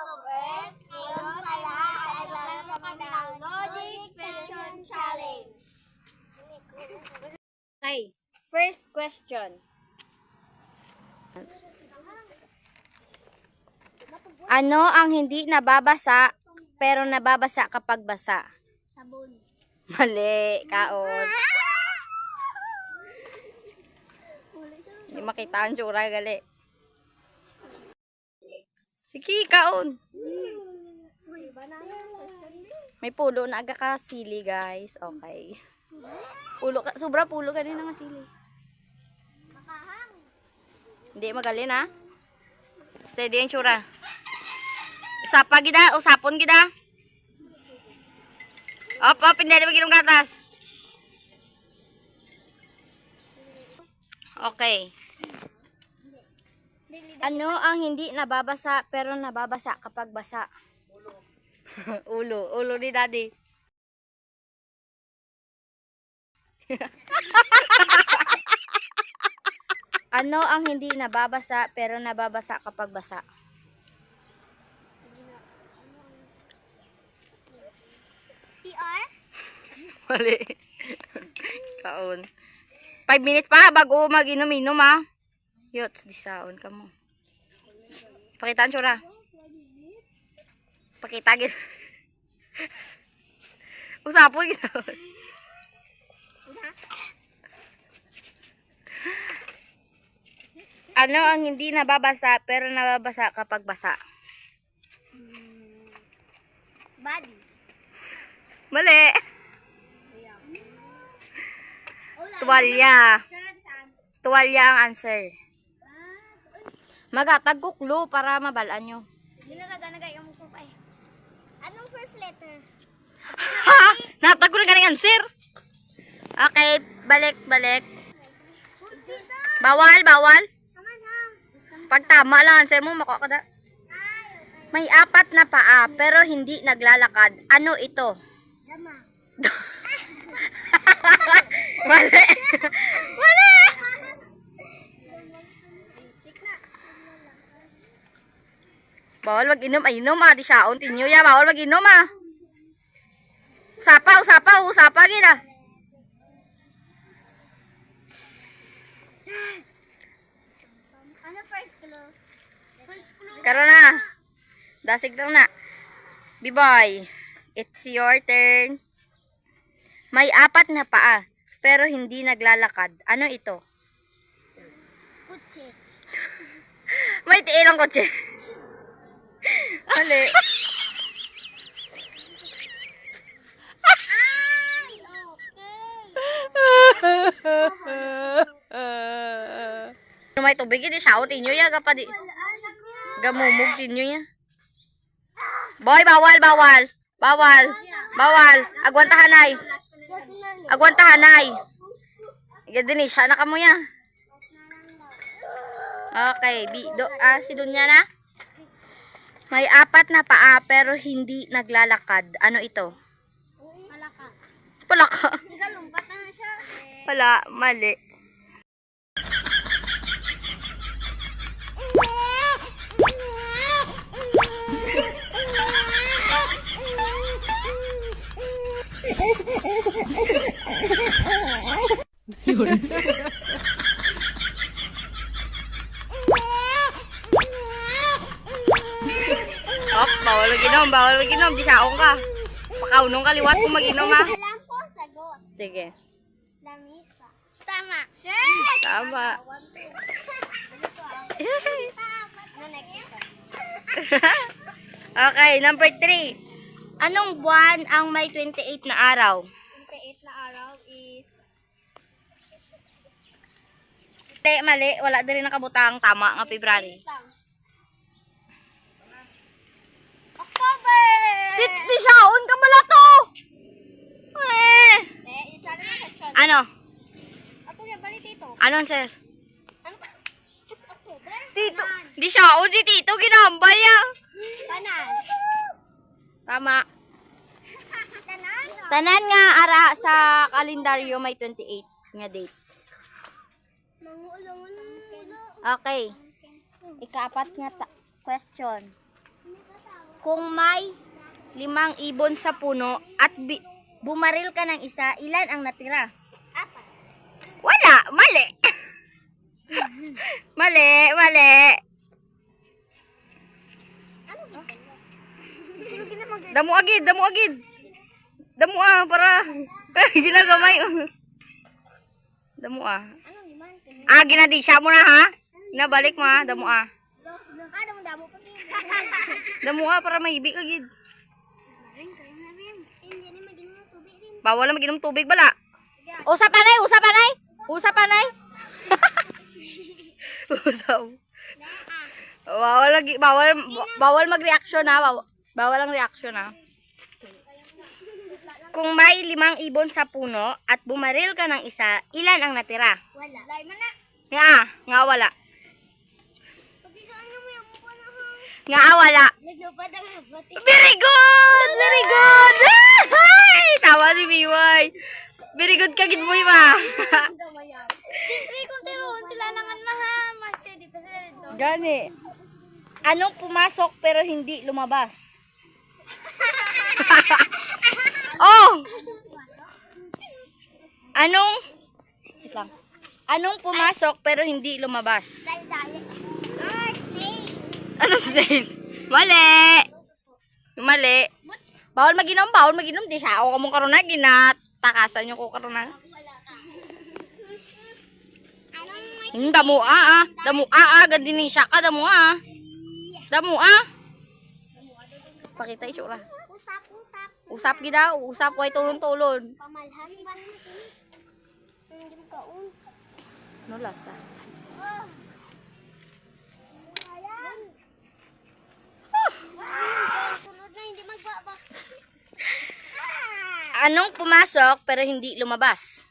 followers. Ngayon pala ay naglalaro kami ng Logic Question Challenge. Okay, first question. Ano ang hindi nababasa pero nababasa kapag basa? Sabon. Mali, kaon. Hindi makita ang tsura, gali. Sige, kaon. May pulo na aga ka sili, guys. Okay. Pulo ka, sobra pulo ka din nga sili. Hindi magalin, ha? Steady ang tsura. Usapa gida, usapon gida. Op, hindi na mag-inom gatas. Okay. Ano ang hindi nababasa pero nababasa kapag basa? Ulo. Ulo ni daddy. Ano ang hindi nababasa pero nababasa kapag basa? CR? Mali. Kaon. 5 minutes pa bago mag-inom-inom, ha. Yots, di saon ka mo. Pakita ang tsura. Pakita gid. Usapon gid. Ano ang hindi nababasa pero nababasa kapag basa? Body. Mali. Tuwalya. Tuwalya ang answer. Magatag ko clue para mabalaan nyo. Ginagagay ang ko pa eh. Anong first letter? Ha? Natag ko na ganing answer. Okay, balik. Bawal. Pag tama lang answer mo, makuha ka na. May 4 na paa pero hindi naglalakad. Ano ito? Dama. Mali. Mali. Bawal mag-inom. Ay, inom, ah. Di siyaon. Tinyo ya. Bawal mag-inom, ah. Usapa gina. Ano first clue? First clue. Karon na. Dasig lang na. B-boy. It's your turn. May 4 na paa, pero hindi naglalakad. Ano ito? Kutsi. May tiilang kotse. Mali. Ay, okay. May tubig, hindi siya. Tinyo ya. Kapadi. Gamumog tinyo ya. Boy, bawal. Agwantahanay. Gadi siya na kamo ya. Okay, si Dunya na. May 4 na paa pero hindi naglalakad. Ano ito? Palaka. Palaka. Nagalumpat na siya. Wala, mali. Bawal mag-inom. Di saong ka. Pakaunong kaliwat kung mag-inom, ha. Alam ko, sagot. Sige. Lamisa. Tama. Tama. Ano next? Okay, number 3. Anong buwan ang may 28 na araw? 28 na araw is Mali. Wala din rin nakabutang tama nga February. October! Di siyaon ka pala to! Isa na question. Ano? Ato yan, balik dito. Ano, sir? Ano? October? Tito. Di siyaon si Tito. Ginambal niya. Tanan. Tama. Tanan? Tanan nga ara sa kalendaryo may 28 nga date. Mangulang. Okay. Ika-4 nga question. Kung may 5 ibon sa puno at bumaril ka ng isa, ilan ang natira? 4. Wala, mali. Mali. Damo agid. Damo para ginagamay. Damo Anong liman? ginadisya mo na ha. Nabalik mo ha, damo Damo pa rin. Damo para mahibik agid. Hindi na maginom ng tubig rin. Bawal na maginom tubig bala. Usapanay. Usap. Bawal mag-reaction ha. Bawal ang reaction ha. Kung may 5 ibon sa puno at bumaril ka ng isa, ilan ang natira? Wala. Lay man na. Nga wala. Pati saan nga mo yung mukha na ha? Nga wala. Naglupad ang habati. Very good! Ay, tawa si Biway. Very good ka gid boy ba? Siyempre kung tiroon sila nangan maha. Master, di pa sila dito. Gani. Anong pumasok pero hindi lumabas? Oh! Wait lang. Anong pumasok pero hindi lumabas? Dali. Ah, snake. Ano snail? Mali. Bawal maginom. Di siya ako kamong karon na ginatakasan niyo ko karon na. Anong may Damo gandi ni siya ka damo Pakita itsura. usap? Usap gida, usap way tulon-tulon. Pamalhas ba? Hindi mo kaon. No lasa. Ayan. Tulod na, hindi magbaba. Anong pumasok pero hindi lumabas?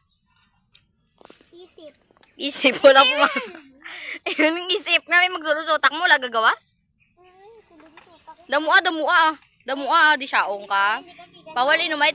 Isip. Isip wala Ayun yung isip na may magsurusutak mo lagagawas. Sulod ito. Pakit. Damo di siyaong ka. Bawal inumay.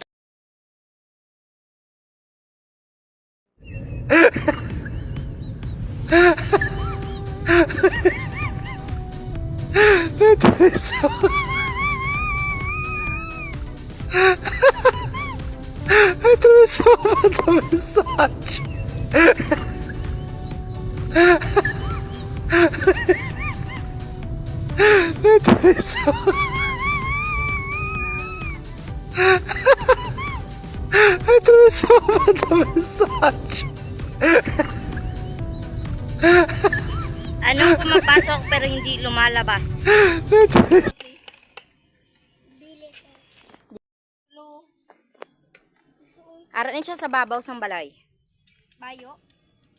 Anong pumapasok pero hindi lumalabas? Bilis. Aranin siya sa babaw sang balay. Bayo.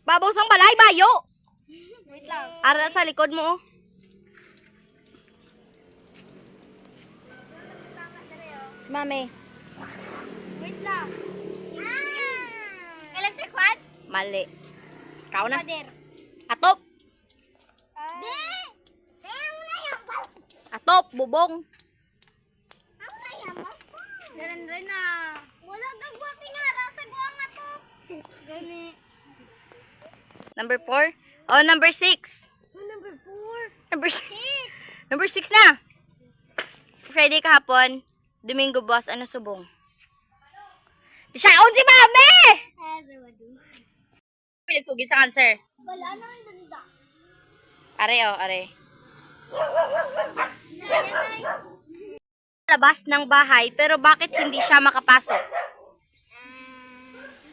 Babaw sang balay, bayo! Wait lang. Ara sa likod mo. Si mami. Wait lang. Electric fan? Mali. Ikaw na. Pader. Atop. Be! Kaya mo na yung Atop, bubong. Ako na yung Garan rin na. Wala gagwati nga. Rasa ko ang ato. Gani. Number 4. Oh, number 6. Number 4. Number 6 na. Friday kahapon, Domingo boss, ano subong? Di siya si mami! Everybody. Pinagsugid sa cancer. Wala na ang ganda. Are. Labas ng bahay, pero bakit hindi siya makapasok?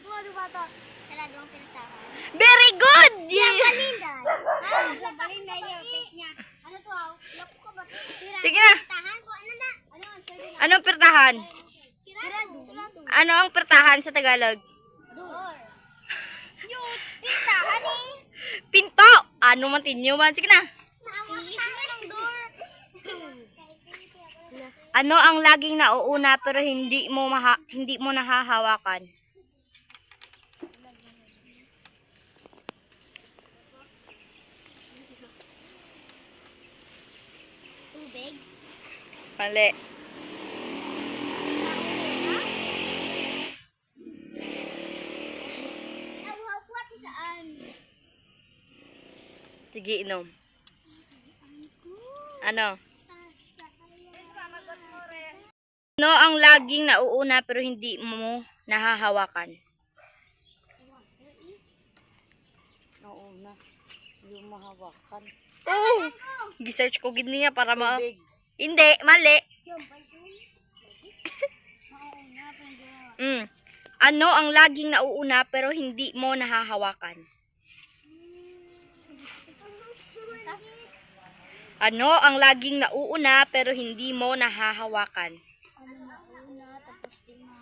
Ano ba ito? Sarado ang pinatahan. Very good! Balinday. Balinday yung take niya. Ano to? Lapo ka ba? Sige na. Tahan ko. Ano na? Ano ang sabi na? Anong pertahan? Tirado. Ano ang pertahan sa Tagalog? Door. Yung pintahan eh. Pinto! Ano man tinyo man? Sige na. Naawakan ng door. Ano ang laging nauuna pero hindi mo nahahawakan? Tubig. Mali. Nawawat saan? Sige, inom. Ano? Ano ang laging nauuna pero hindi mo nahahawakan? Nauna. Yung mahawakan. Oh! Gisearch ko gid niya para ma... Big. Hindi, mali. Yung balon. Mauna, pero Ano ang laging nauuna pero hindi mo nahahawakan? Ano ang laging nauuna pero hindi mo nahahawakan? ano nauna, tapos di ma...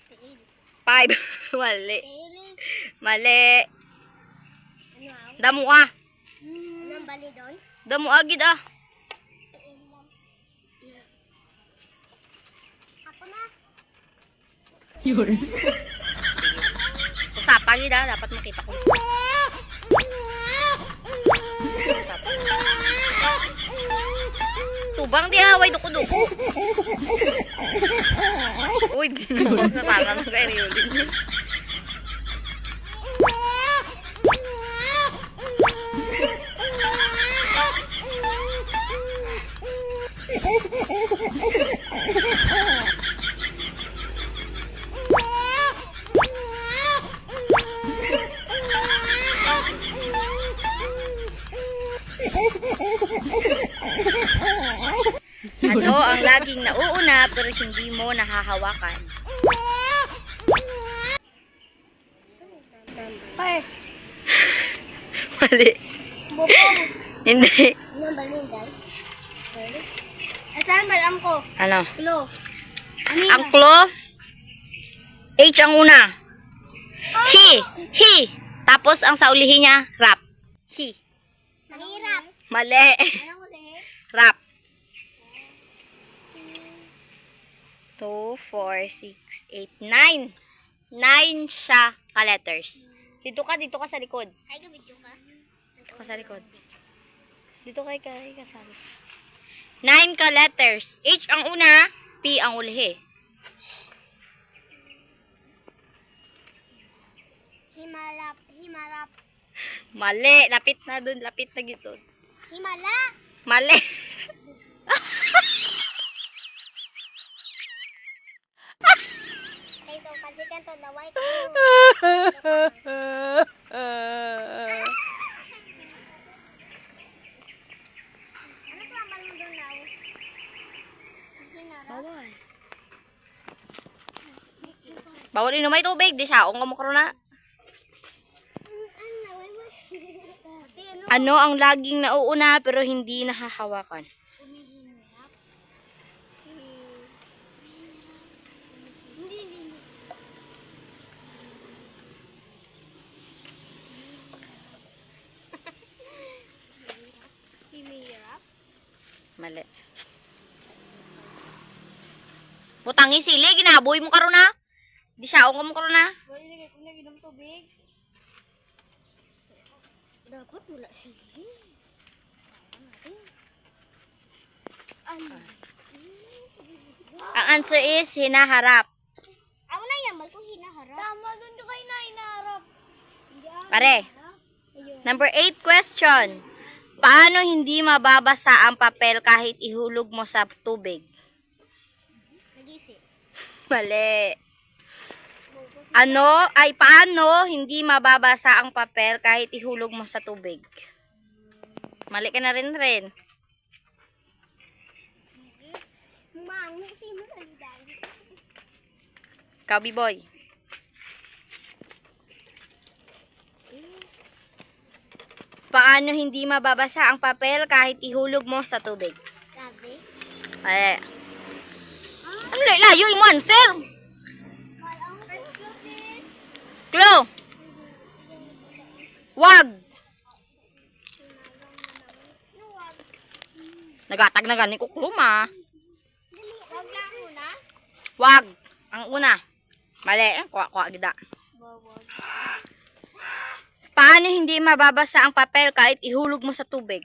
Tiil. 5. Mali. Tiil. Mali. Ano ako? Damo ah. Anong bali doon? Damo agid ah. Tiil lang. Ako na. Usapan gid ah, dapat makita ko. Tubang di away duko-duko. Uy, ginawag na parang kay Riolin. Ano ang laging nauuna pero hindi mo nahahawakan? First. Mali. Bukong. Hindi. Anong bali doon? At saan balam ko? Ano? Klo. Ang klo, H ang una. He. He. Tapos ang sa ulihin niya, rap. He. Mahirap. Mali. Anong ulit? Rap. 2, 4, 6, 8, 9. 9 siya ka-letters. Dito ka sa likod. Ay, gabidyo ka. Dito ka sa likod. Dito kay kasali. 9 ka-letters. H ang una, P ang ulihi. Himalap. Himalap. Mali. Lapit na dun. Lapit na gito. Himala. Mali. Ay, so pasikan to daway ko. Ano to ang balon doon now? Hinarap. Bawal. Bawal inom may tubig. Di siya. Ang kamukro na. Ano, way way. Ate, ano? Ano ang laging nauuna pero hindi nahahawakan? Umihinap. Hindi, hindi. Himirap. Mali. Butangi sili. Ginaboy mo karon na. Di siya. Ang kamukro na. Wala nilagay ko na inom tubig. Dapat wala sige. Ano? Ang answer is hinaharap. Ako na yan, mal kong hinaharap. Tama, doon ka kayo na hinaharap. Pare. Number 8 question. Paano hindi mababasa ang papel kahit ihulog mo sa tubig? Nag-isip. Mali. Paano hindi mababasa ang papel kahit ihulog mo sa tubig? Mali ka na rin. Mango, sino nagdali? Kabi boy. Paano hindi mababasa ang papel kahit ihulog mo sa tubig? Sabi? Mali. Ano layo mo answer? Kalang first Klo. Wag. Nuwag. Nagatag na gani ko kluma. Dali, wag lang muna. Wag. Ang una. Mali. Kuha gida. Bawag. Paano hindi mababasa ang papel kahit ihulog mo sa tubig?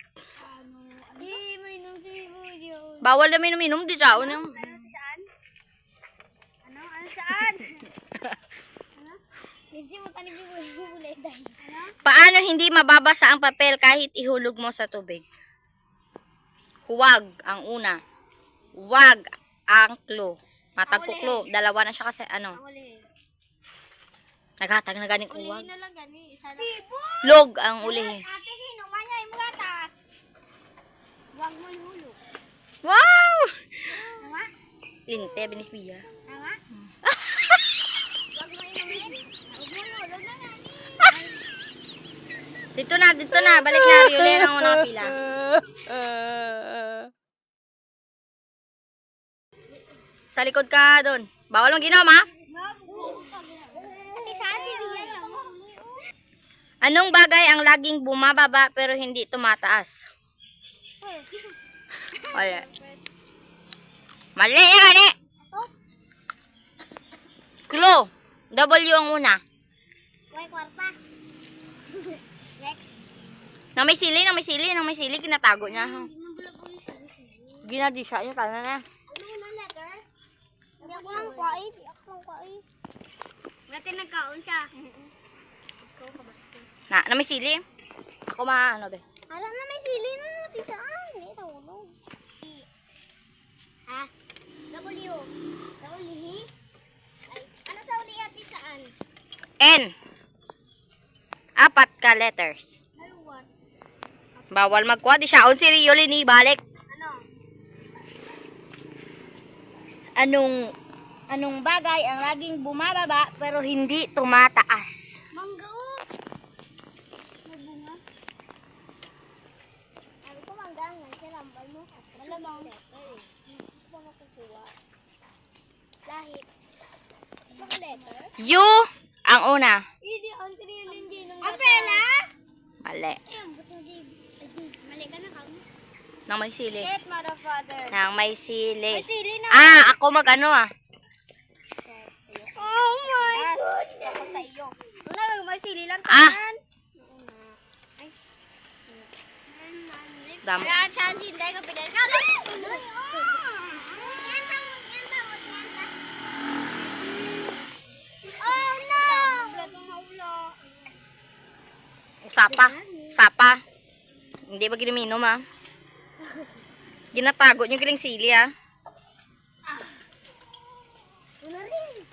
May nang sibo yun. Bawal na minum di siya. Ano? Saan? Ano? Ano saan? Ano? Hindi mo tanig yung bulay dahil. Ano? Paano hindi mababasa ang papel kahit ihulog mo sa tubig? Huwag ang una. Wag ang clue. Matag ko clue. Dalawa na siya kasi ano. Uli. Naghatag na ganing kung wag. Ulihin na lang gani. Isa lang. Log ang uli. Ate, hinuman niya yung gatas. Wag mo ihulog. Wow! Tama? Linte, binisbiya. Tama? Wag mo inumin. Wag mo ihulog na gani. Dito na. Balik na. Uli na ako nakapila. Sa likod ka doon. Bawal mong ginom, ha? Ate, saan si Rian? Anong bagay ang laging bumababa pero hindi tumataas? Wala. Mali yan, gani. Clue. W ang una. Uy, kwarta. Next. Nang may sili, kinatago niya. Hindi mo bala po yung sabi-sabi. Ginadi siya, yung tala na. Ano na letter? Hindi ako lang kwait. Hindi ako lang kwait. Dati nagkaon siya. Ikaw kabastos. Na may sili. Ako ano be. Alam na may sili na natin saan. Hindi, nahulog. Ha? W. W. Ay, ano sa uli ati saan? N. 4 ka letters. Ano what? Bawal magkuha. Di siya. Si Rio Lini, balik. Ano? Anong bagay ang laging bumababa pero hindi tumataas? Mangga o. May bunga. Sabi ko mangga nga siya lambal mo. Malamang. Bunga ko suwa. Lahit. Ibang letter? U ang una. Hindi, ang trilin din. Umbrella? Mali. Ayun, buto di. Mali ka na kamo. Nang may sili. Shit, motherfather. Nang may sili. May sili na. Ako mag-ano Oh my God. Ako sa iyo. Una, may sili lang Ah. tanan. Ay. Dami. Kaya saan si Inday ka pinag-sabi? Oh no! Sapa. Hindi ba ginaminom Ginatago nyo giling sili Una rin.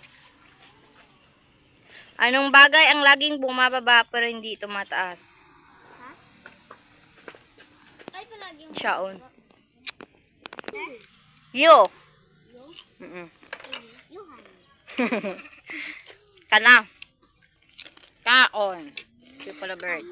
Anong bagay ang laging bumababa pero hindi tumataas? Ay, palagi yung Siyaon. Yo. Yuhan. Kana. Kaon. People of bird.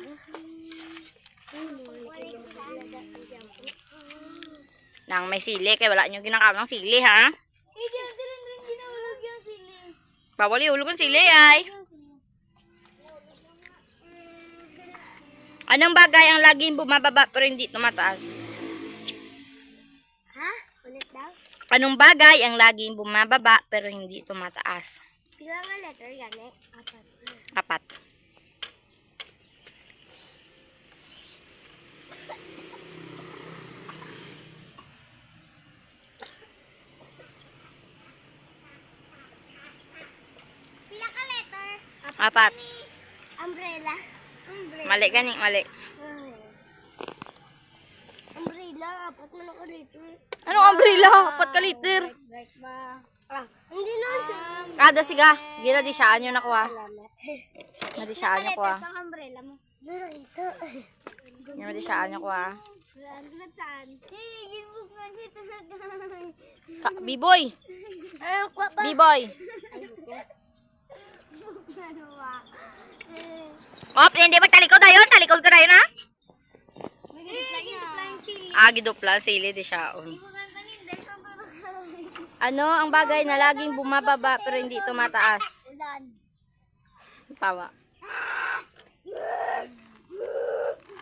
Nang may sili, kaya wala nyo ginakaw ng sili, ha? Hindi, ang rin ginawalog yung sili. Bawal ihulog ang sili, ay. Anong bagay ang laging bumababa pero hindi tumataas? Ha? Ulit daw? Anong bagay ang laging bumababa pero hindi tumataas? Pila nga letter gani? Apat. 4. Pila ka letter? 4. Umbrella. Umbrella. Mali gani, mali. Ay. Umbrella, apat mo na ka letter. Anong umbrella? 4 ka liter. Right ba? Hindi na siya. Kada siga. Gila di siya anyo nakuha. Salamat. Di siya anyo kuha. Sa umbrella mo. Meron ito. Di siya anyo kuha. Sulat saan? Hey, ginbog nga dito sa B-boy. Ano kwa pa? B-boy. Ano ba? Op, hindi magtalikod ayon. Talikod ka na yun, ha? Ginuplang sili. Giduplan sili di siya. Hindi mo ganda ni Inday. Ano ang bagay na laging bumababa pero hindi tumataas? Ulan. Tama.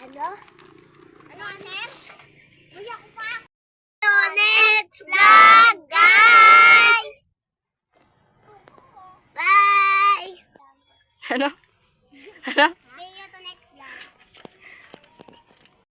Ano? Ano, Anem? Uy, ako pa. Next vlog, guys! Bye! Ano? Ano?